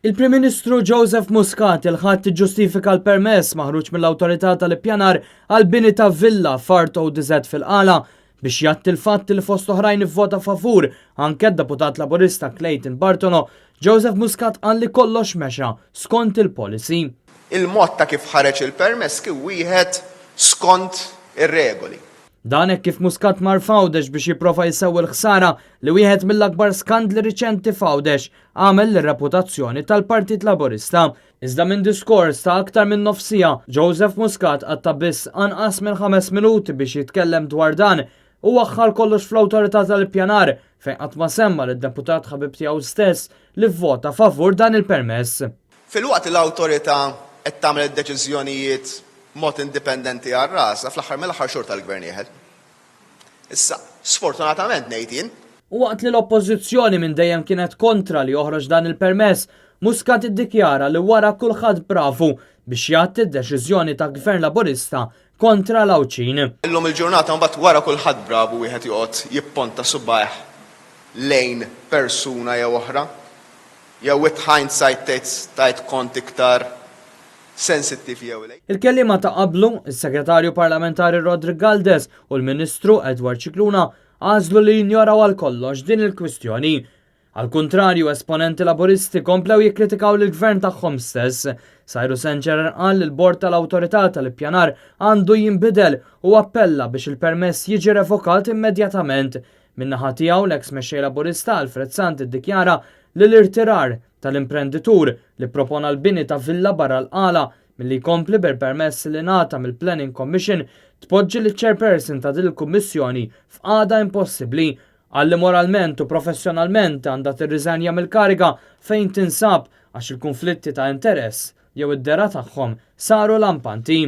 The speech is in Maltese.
Il-Prim Ministru Joseph Muscat il-ħadd tiġġustifika l-permess maħruġ mill-awtorità tal-ippjanar għal bini ta' villa f'Arto DZ fil-Qala biex jatti l-fatt li fost oħrajn ivvota favur anke d-deputat laburista Clayton Bartono, Joseph Muscat qal li kollox mexa skont il-policy. Il-mod ta' kif ħareġ il-permess kien wieħed skont ir-regoli. Dan hekk kif Muscat mar Fawdex biex jipprova jsewwi l-ħsara li wieħed mill-akbar skandli riċenti Fawdex għamel l-reputazzjoni tal-Partit Laburista. Iżda minn diskors ta' aktar minn nofsija, Joseph Muscat għatta biss anqas minn 5 minuti biex jitkellem dwar dan u waħħal kollox fl-awtorità tal-ippjanar fejn qatt ma semma lid-deputat ħabib tiegħu stess li vvota favur dan il-permess. Fil-waqt l-awtorità qed tagħmel id-deċiżjonijiet mod indipendenti għar-ras, fl-aħħar mill-aħħar xorta l-gvern jieħed. Issa, sfortunatament ngħid jien. U waqt li l-oppożizzjoni minn dejjem kienet kontra li joħroġ dan il-permess, Muscat iddikjara li wara kulħadd bravu biex jagħti d-deċiżjoni ta' gvern laburista kontra l-Awċin. Illum il-ġurnata mbagħad wara kulħadd bravu wieħed joqgħod jipponta subaħ lejn persuna jew oħra, jew with hindsight tajt kont iktar sensittiv jew lejn. Il-kelliema ta' qablu, is-Segretarju Parlamentari Rodrik Galdes u l-Ministru Edward Cicluna għażlu li jinjoraw għal kollox din il-kwistjoni. Al kontrarju, esponenti laburisti komplew jikkritikaw l-gvern tagħhom stess. Sajru Senċer qal li l-bord tal-awtorità tal-ippjanar għandu jinbidel u appella biex il-permess jiġi revokat immedjatament. Min-naħa tiegħu l-eks mexxej laburista Alfred Sant iddikjara li l-irtirar tal-imprenditur li propona l-bini ta' villa barra l-Qala milli jkompli bil-permess li ngħata mill-Planning Commission tpoġġi l-chairperson ta' din il-kummissjoni f'qagħda impossibbli għalli moralment u professjonalment għandha tirriżenja mill-kariga fejn tinsab għax il-konflitti ta' interess jew id-dera tagħhom saru lampanti.